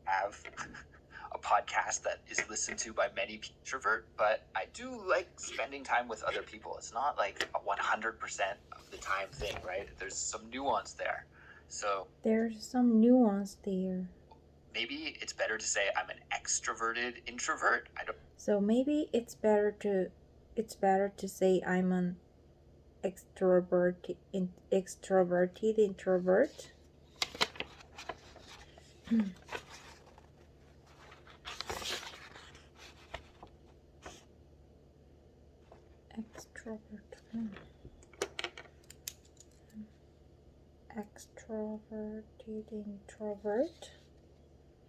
have a podcast that is listened to by many people. Introvert, but I do like spending time with other people. It's not like a 100% of the time thing, right? There's some nuance there. So there's some nuance there. Maybe it's better to say I'm an extroverted introvert. So maybe it's better to say I'm an extroverted introvert. Extroverted introvert.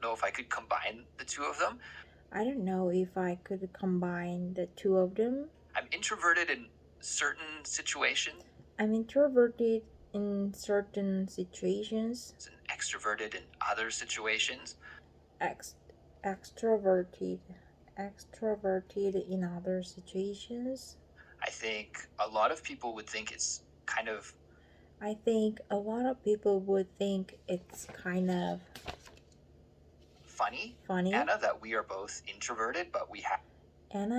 Know if I could combine the two of them. I don't know if I could combine the two of them. I'm introverted in certain situations. I'm introverted in certain situations. And extroverted in other situations. Extroverted in other situations. I think a lot of people would think it's kind of funny, Anna, that we are both introverted, but we have have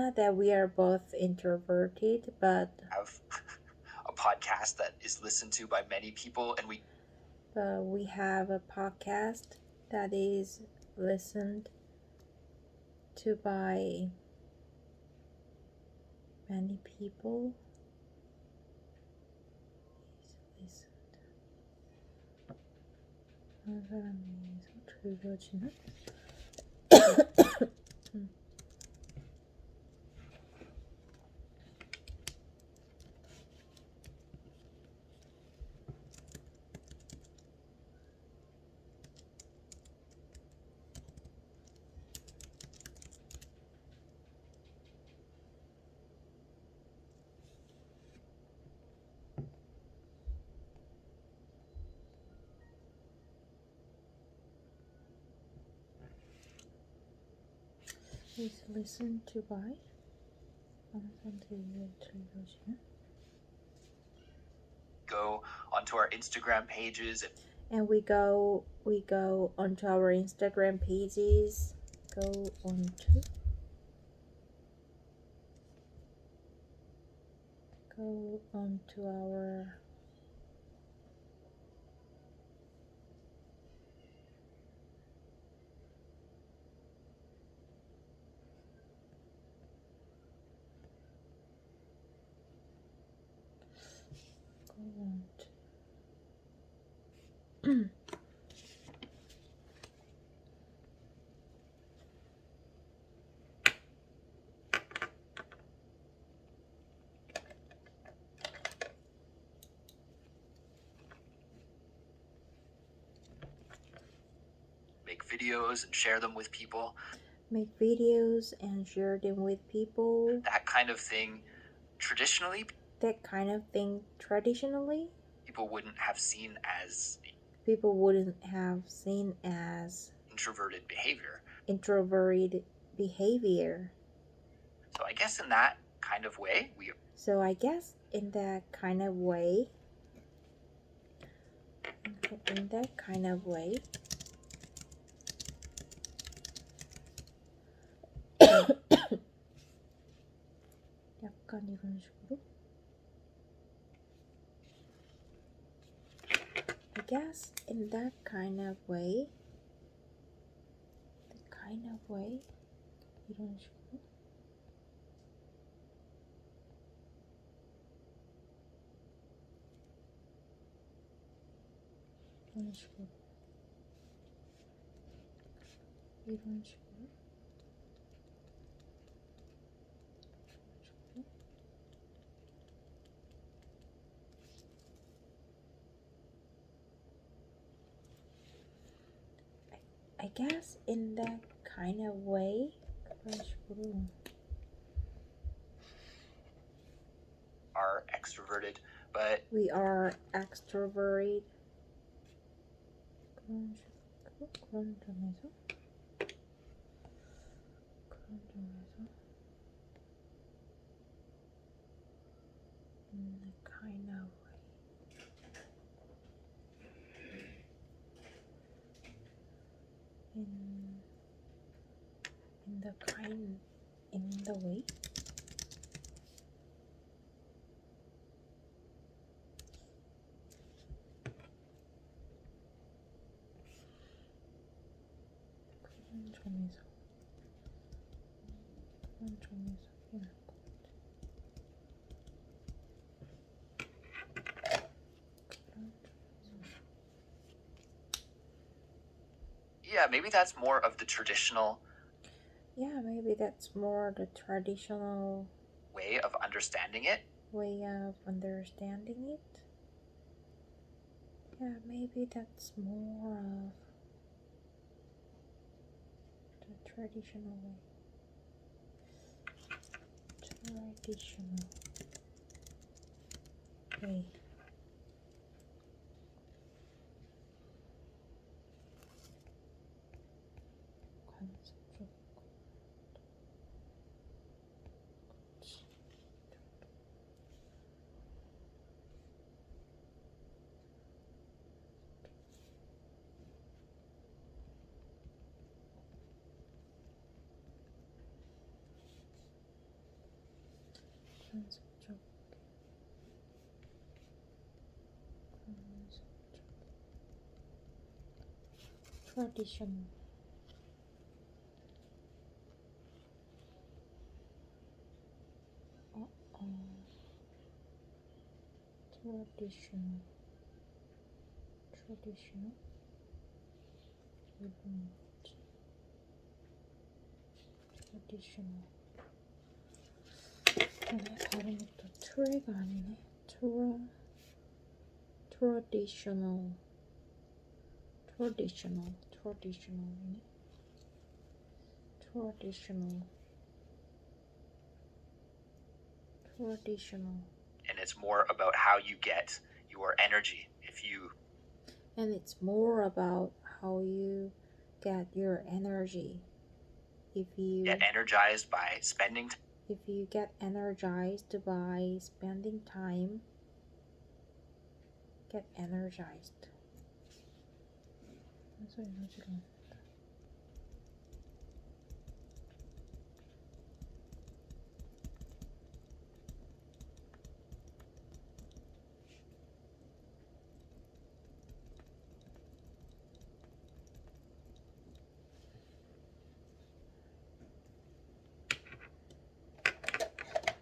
a podcast that is listened to by many people, and we have a podcast that is listened to by many people. Is listened to by go onto our Instagram pages, and we go onto our Instagram pages. Go onto our make videos and share them with people. That kind of thing traditionally people wouldn't have seen as introverted behavior. So I guess in that kind of way, 약간 이런 식으로. I guess in that kind of way. 이런 식으로. 이런 식으로. I guess in that kind of way. Are extroverted, but we are extroverted. 그런 점에서 in the kind of way. in the kind, in the way. 그런 점에서 필요할 것 같아. Yeah, maybe that's more of the traditional Yeah, maybe that's more the traditional way of understanding it. way of understanding it. Yeah, maybe that's more of the traditional way. Traditional way. 관습적. 관습적. traditional. traditional. traditional. traditional. 발음이 또 트레가 아니네. traditional. traditional. traditional이네. traditional. traditional. And it's more about how you get your energy. And it's more about how you get your energy. If you get energized by spending if you get energized by spending time, get energized.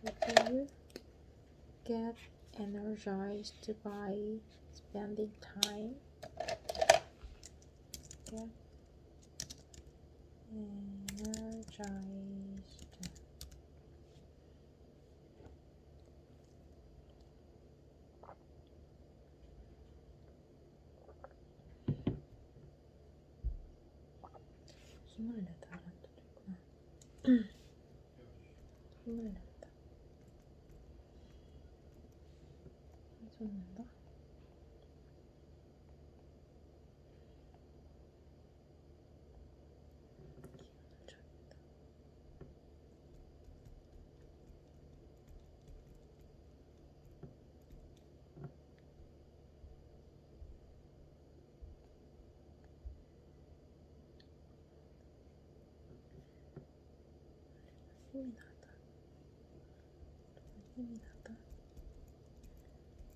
If you get energized by spending time, get energized. 힘을 내다 라는 뜻도 있구나. 힘을 낸다. 손 낸다. 힘이 나다. 힘이 나다.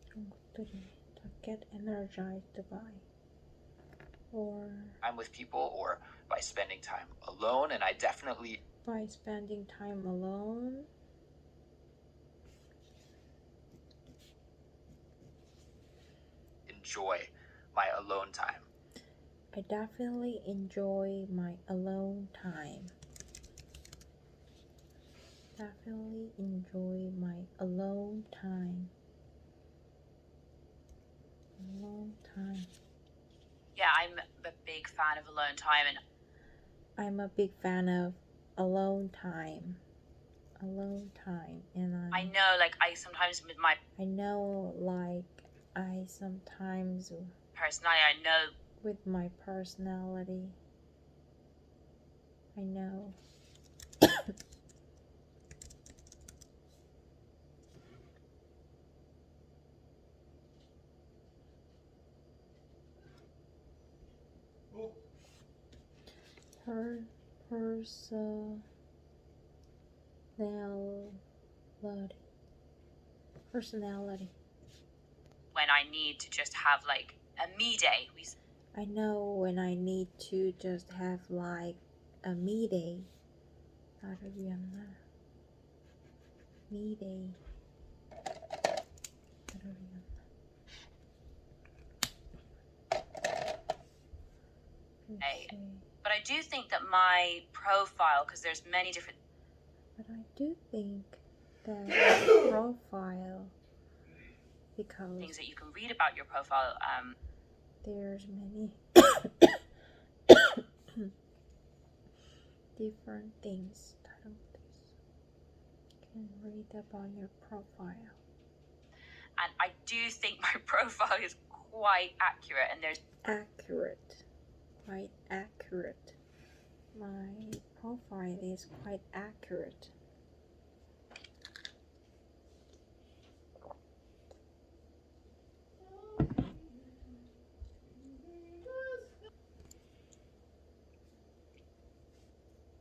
이런 것들이 다 get energized by or time with people or by spending time alone. And I definitely by spending time alone. enjoy my alone time. I definitely enjoy my alone time. Definitely enjoy my alone time. Alone time. Yeah, I'm a big fan of alone time, and I'm a big fan of alone time. Alone time, and I know, like, I sometimes with my I know, like, I sometimes personality, I know with my personality, I know. personality. Personality. When I need to just have like a me day. I know when I need to just have like a me day. 나를 위한 날. Me day. 나를 위한 날. Hey. But I do think that my profile, because there's many different But I do think that your profile, because things that you can read about your profile, there's many different things that can read about your profile. and I do think my profile is quite accurate, and there's Accurate, quite accurate. My profile is quite accurate.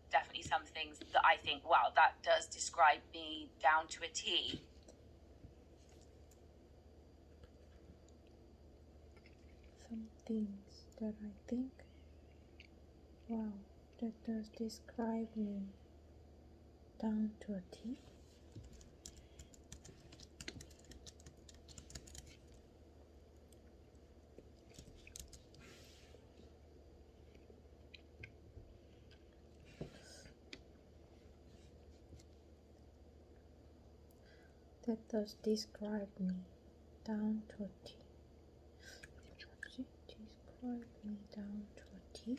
definitely some things that I think, wow, that does describe me down to a T. Some things that I think, wow, that does describe me down to a T. That does describe me down to a T. Describe me down to a T.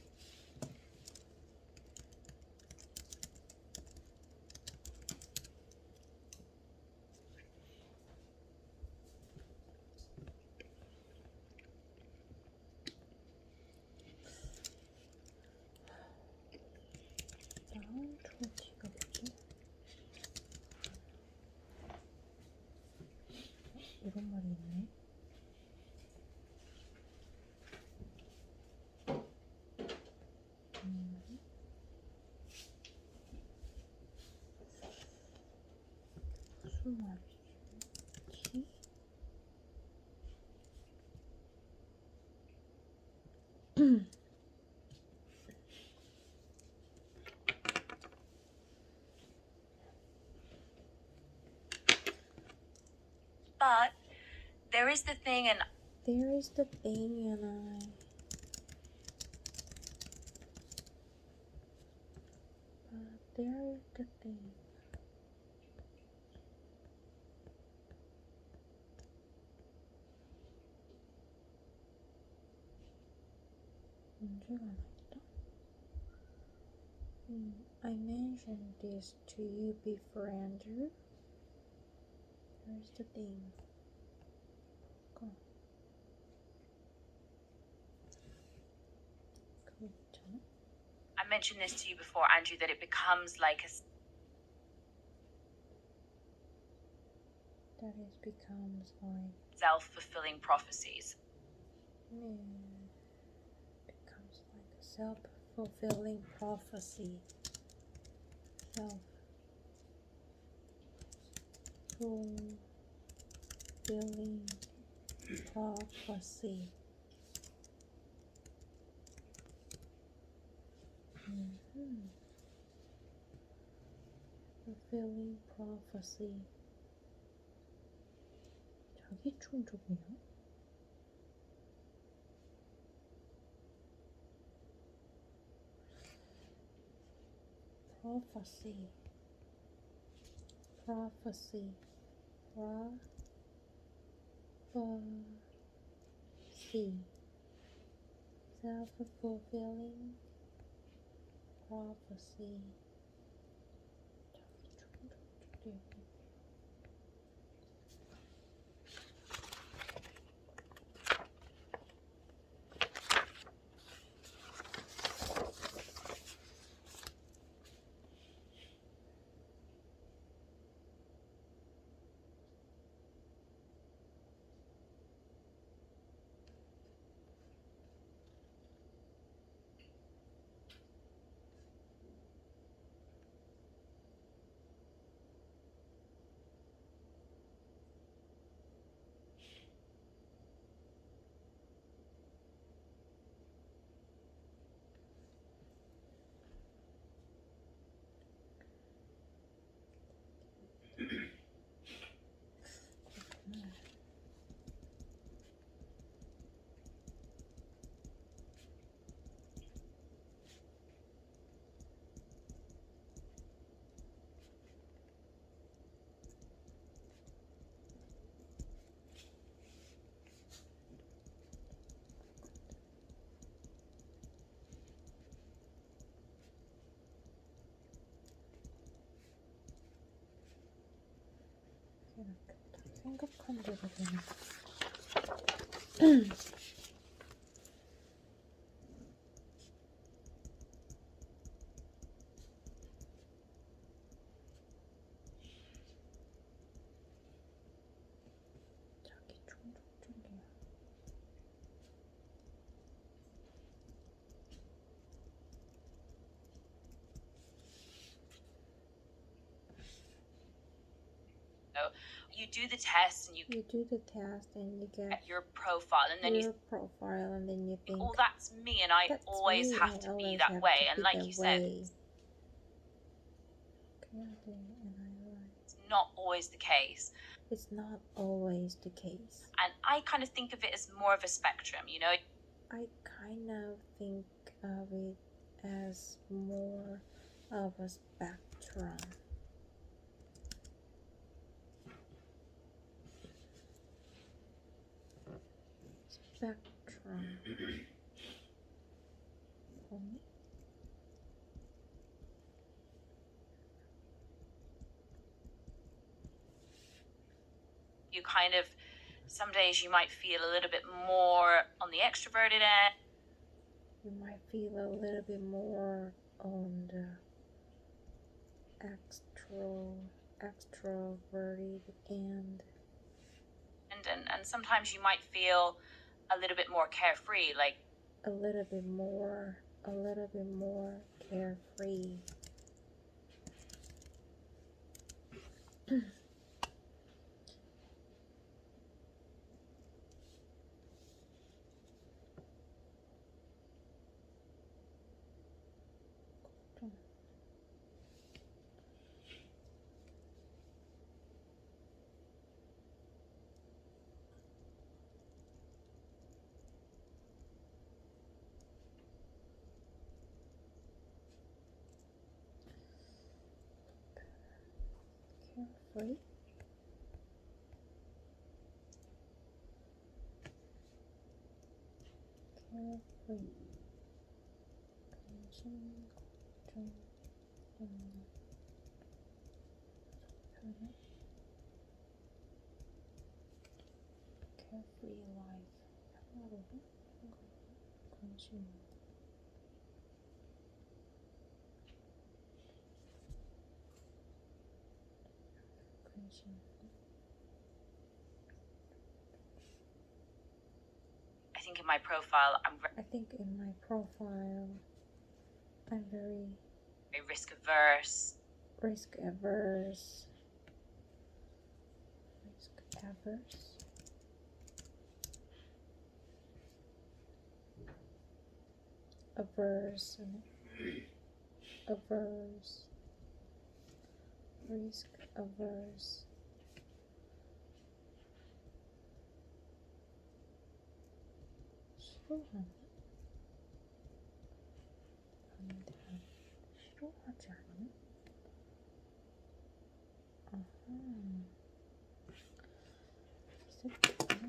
down to a T가 뭐지? 이런 말이 있네. 무슨 말이지? But there is the thing, and There is the thing, and there is the thing. 문제가 나왔다. I mentioned this to you before, Andrew. There's the thing. Go. 그렇죠. I mentioned this to you before, Andrew, that it becomes like a That it becomes like self-fulfilling prophecies. becomes like a self-fulfilling prophecy. Self-fulfilling prophecy. Fulfilling prophecy. 자기 충족이요? Prophecy. Prophecy. Prophecy. Self-fulfilling prophecy. 해놨겠다. 생각한 대로 되는. 자기 충족적이야. You do the test and you You do the test and you get get your profile, and then your you profile, and then you think, oh, that's me, and I that's always me, have I to be always that have way. to And be like that you said, way. Currently, and I like. it's not always the case. It's not always the case. And I kind of think of it as more of a spectrum, you know. I kind of think of it as more of a spectrum. Spectrum. For me. You kind of, some days you might feel a little bit more on the extroverted end. You might feel a little bit more on the extroverted end. And sometimes you might feel a little bit more carefree, like a little bit more carefree. Carefree. Carefree. Carefree life. I think in my profile I think in my profile I'm very risk averse. risk averse. Averse. Risk averse. 싫어하지 않나? 아하. 있었구나.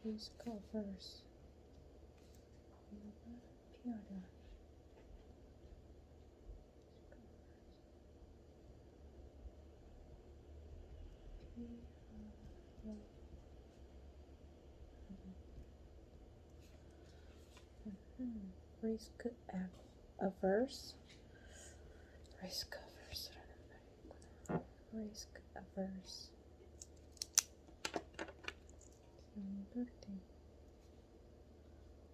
Risk averse. 이거가 피하려. Risk averse. Risk averse. Risk averse.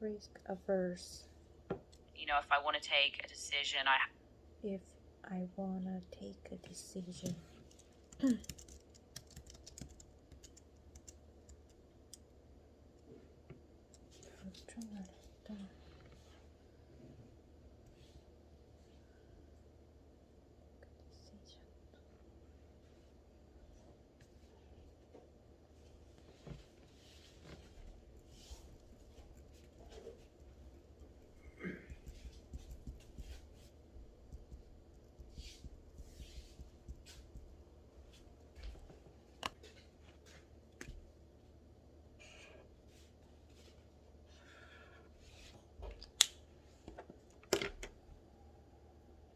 Risk averse. You know, if I want to take a decision, If I wanna take a decision.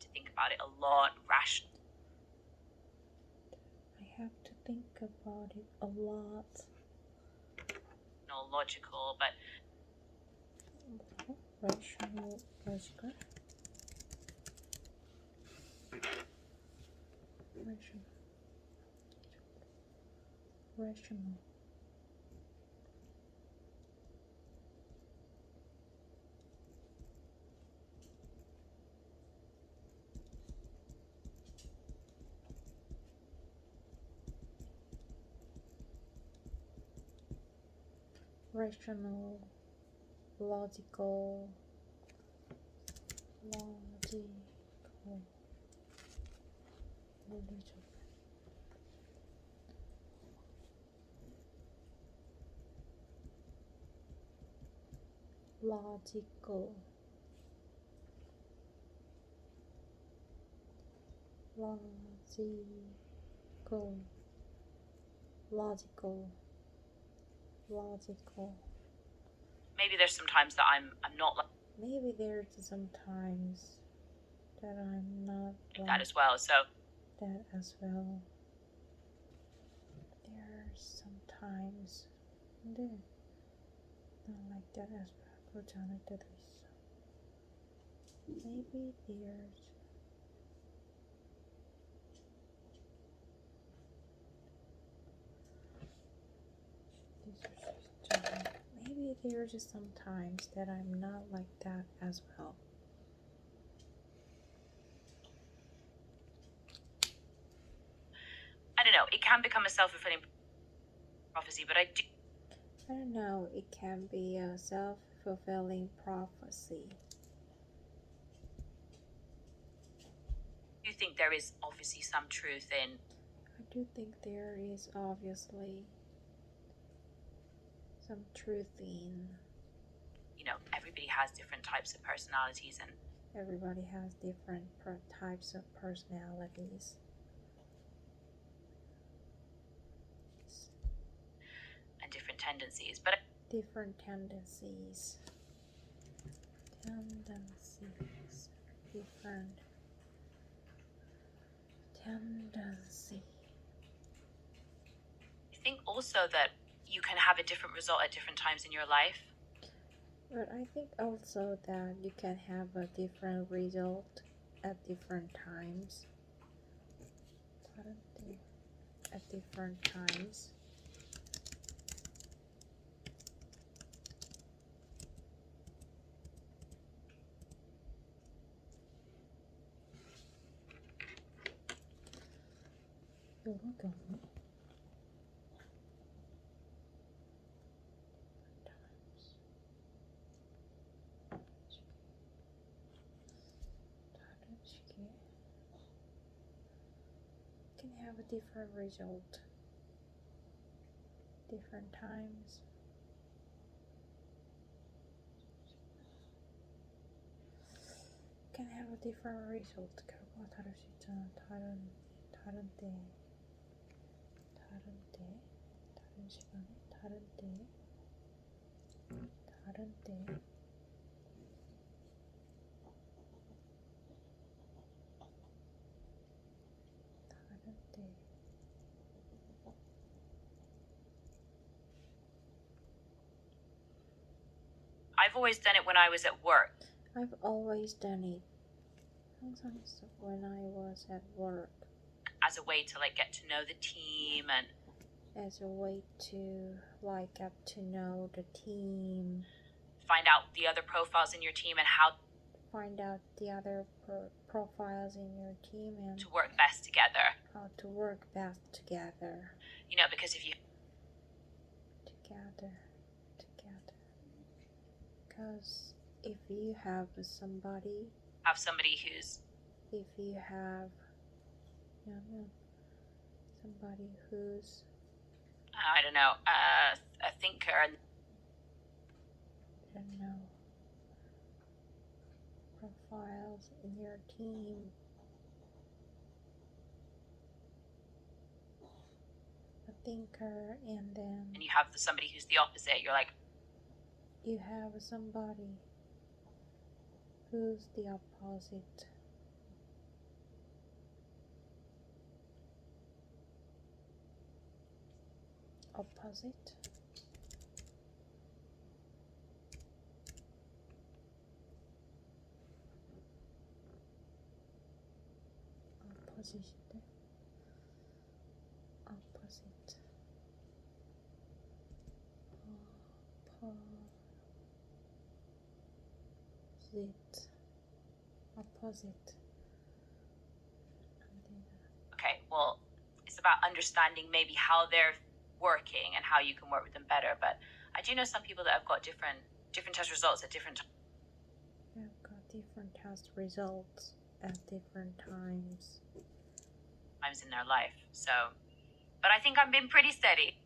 to think about it a lot, rational. I think about it a lot. Logical, but Rational, logical. Rational. Rational, logical, logical, maybe there's some times that I'm not like Maybe there's sometimes that I'm not that like as well. So that as well. There's sometimes there not like that as well. 그렇지 않을 때도 있어. Maybe there's maybe there's just sometimes that I'm not like that as well. I don't know. It can become a self-fulfilling prophecy, but I don't know, it can be a self-fulfilling prophecy. do think there is obviously some truth in. I do think there is obviously some truth in. Everybody has different types of personalities and Everybody has different types of personalities. different tendencies, but Different tendencies. Different tendency. I think also that you can have a different result at different times in your life. But I think also that you can have a different result at different times. At different times. 여러 개 없네. 다르게 can have a different result different times. Can have a different result. 결과가 다를 수 있잖아. 다른 때, 다른 시간에, 다른 때. I've always done it when I was at work. I've always done it. 항상 했어. When I was at work. As a way to get to know the team and as a way to get to know the team. Find out the other profiles in your team and how Find out the other profiles in your team and to work best together. How to work best together. Because if you together. Because if you have somebody who's if you have somebody who's I don't know, a thinker and profiles in your team. A thinker and then you have somebody who's the opposite, you're like, you have somebody who's the opposite. opposite. Opposite. Opposite. Opposite. Okay, well, it's about understanding maybe how they're working and how you can work with them better. But I do know some people that have got different test results at different I've got different test results at different times in their life. So, but I think I've been pretty steady.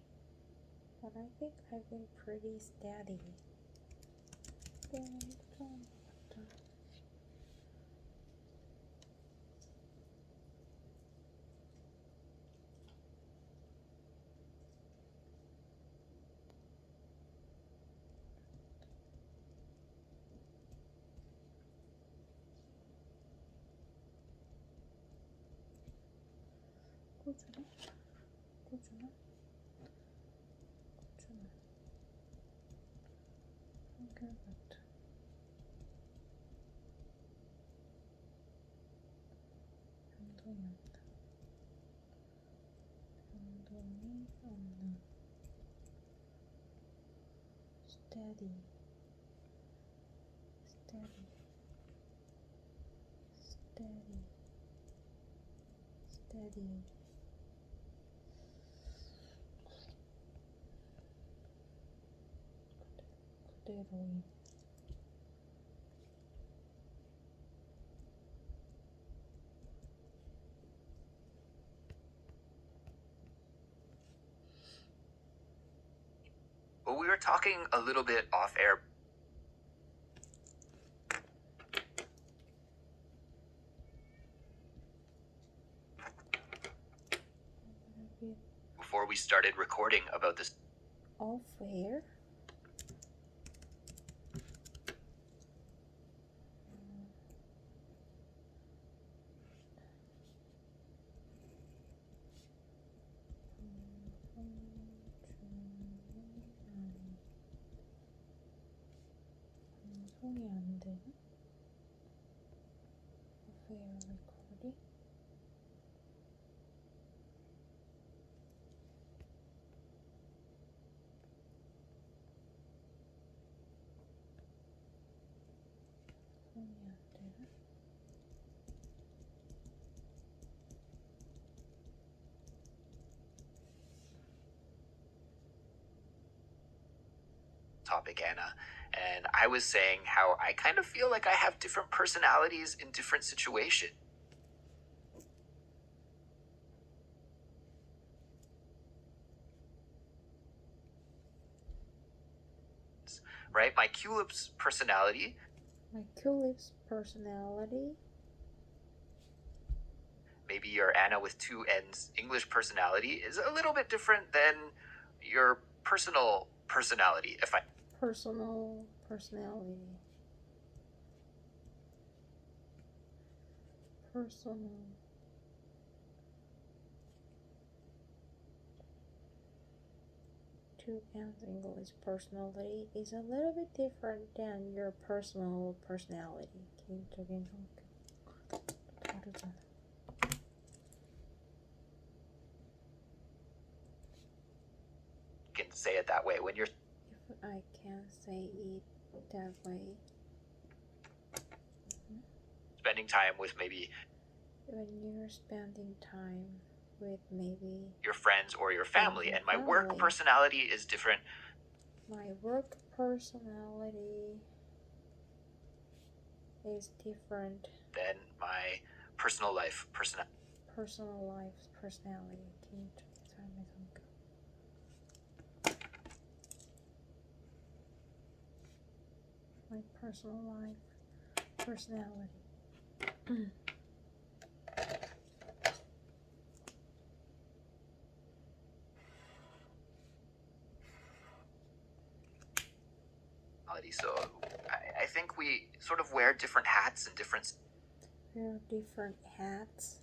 But I think I've been pretty steady. 꾸준한 한결같은 변동이 없는 steady 그대로인 Well, we were talking a little bit off air before we started recording about this. off air. 방송이 안 되나? off air recording. 방송이 안 되나? Topic, Anna, and I was saying how I kind of feel like I have different personalities in different situations. Right? My Culips personality, My Culips personality. maybe your Anna with two N's English personality, is a little bit different than your personal personality. Personal personality. Personal. Two N's English personality is a little bit different than your personal personality. 개인적인 성격. 다르잖아. You can say it that way when you're If I can say it that way. spending time with maybe When you're spending time with maybe your friends or your family, your and my work family. personality is different. my work personality is different Than my personal life personality. personal life personality. 개인적인 삶의 성격. My personal life personality. So I think we sort of wear different hats and different. Wear different hats.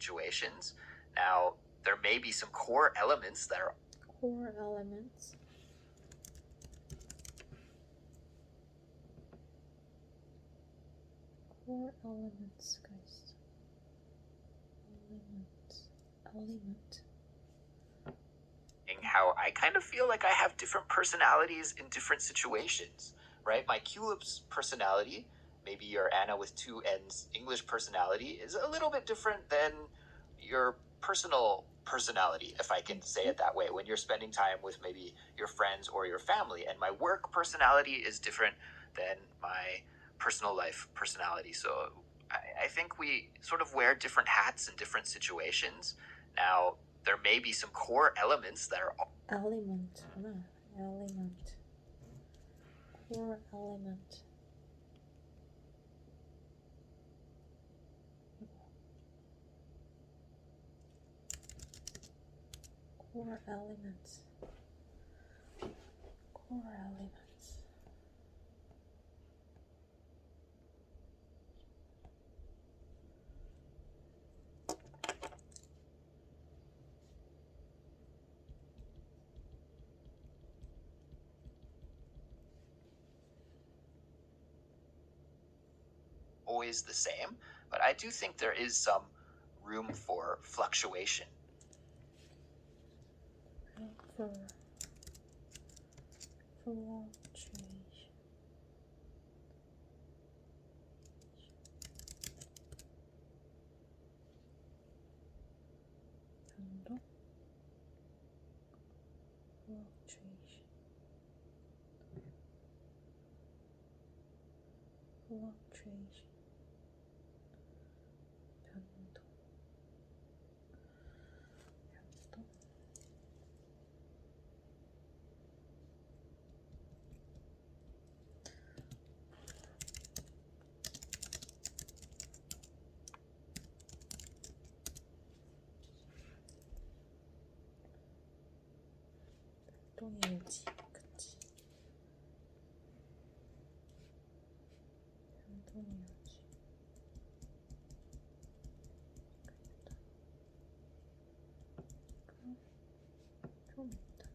situations. Now, there may be some core elements that are core elements. Core elements, guys. Element. how I kind of feel like I have different personalities in different situations, right? My Culips personality, maybe your Anna with two N's English personality, is a little bit different than your personal personality, if I can say it that way, when you're spending time with maybe your friends or your family. And my work personality is different than my personal life personality. So I think we sort of wear different hats in different situations. Now, there may be some core elements that are Element. Core element. Core elements. Core elements. always the same, but I do think there is some room for fluctuation. For fluctuation. Fluctuation. 변동. 변동의 유지. 그치. 변동의 유지. 좀 있다.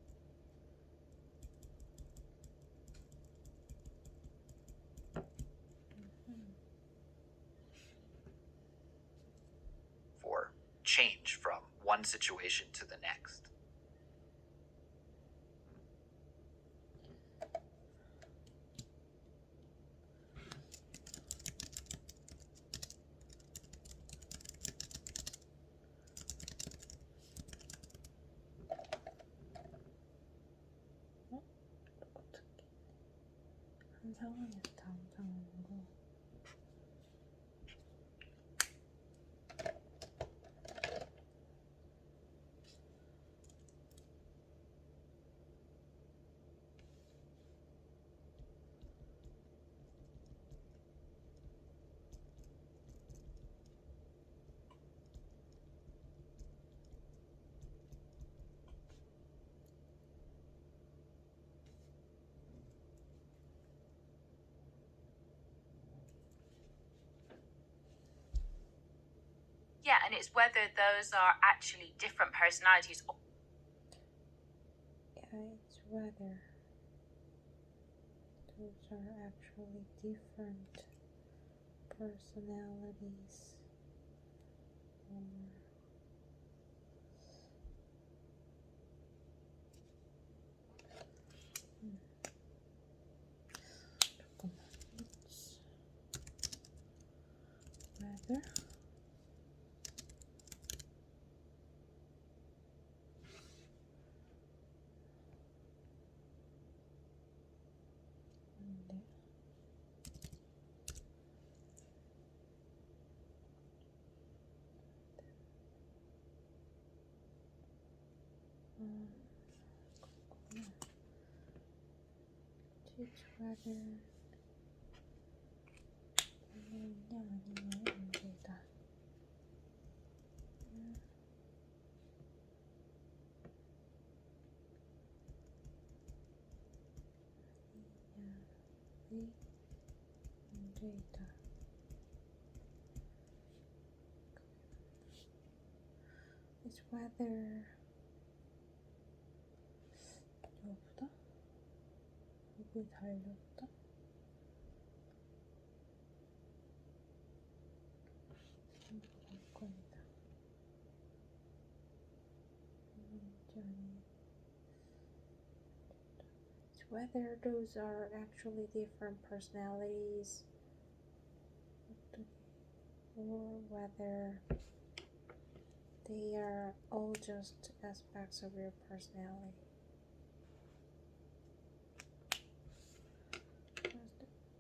For change from one situation to the next. 어떻게 한 상황에서 다음 상황으로 Yeah, and it's whether those are actually different personalities or it's whether those are actually different personalities or 잠깐만. It's whether it's whether 있냐 아니냐의 문제다. 아니냐의 문제이다. It's whether 여보다 여기 달렸다. 건이다. It's whether those are actually different personalities or whether they are all just aspects of your personality.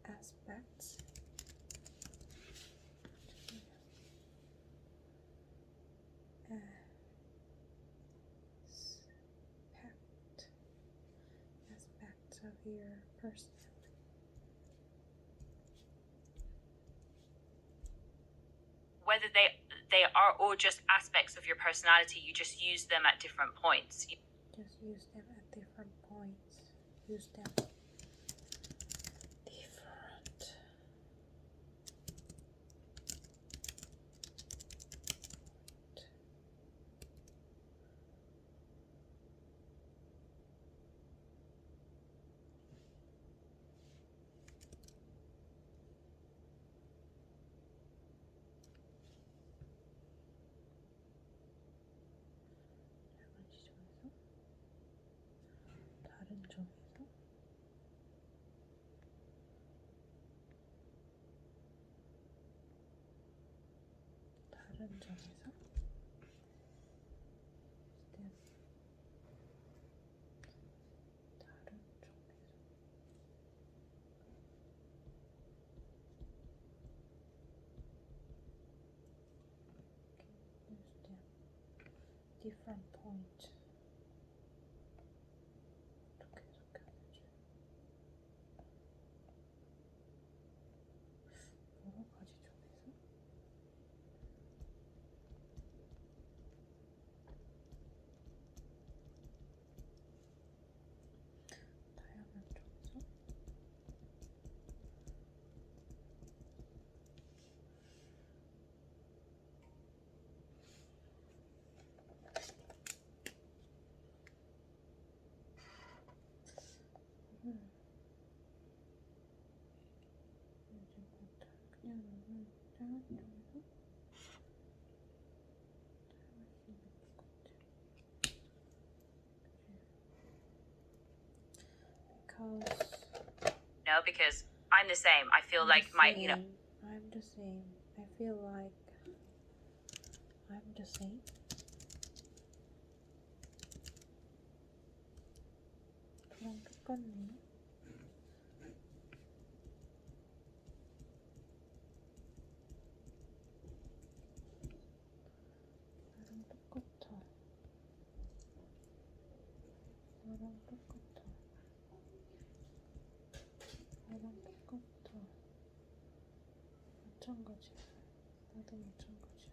Aspects. Aspects of your personality. Whether they are all just aspects of your personality, you just use them at different points. Just use them at different points. Use them different. 다른 점에서 다른 점에서 different point. 어떻게 해석해야지? 여러 가지 점에서 다양한 점에서 그냥 다양한 점에서 because No, because I'm the same. I feel like my, you know, I'm the same. I feel like I'm the same. 그랑 똑같네요. 나랑 똑같아. 나랑 똑같아. 나랑 똑같아. 마찬가지야. 나도 마찬가지야.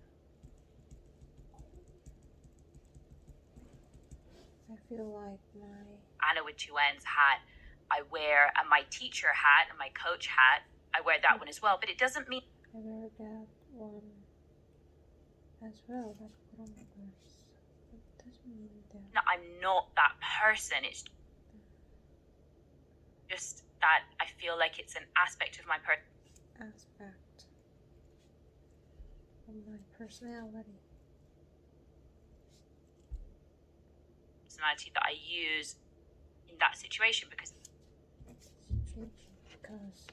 I feel like my Anna with two N's hat. I wear my teacher hat and my coach hat. I wear that one as well, but it doesn't mean I wear that one as well. That's 그런 거 it doesn't mean that. I'm not that person. It's just that I feel like it's an aspect of my Aspect of my personality. personality that I use in that situation because Because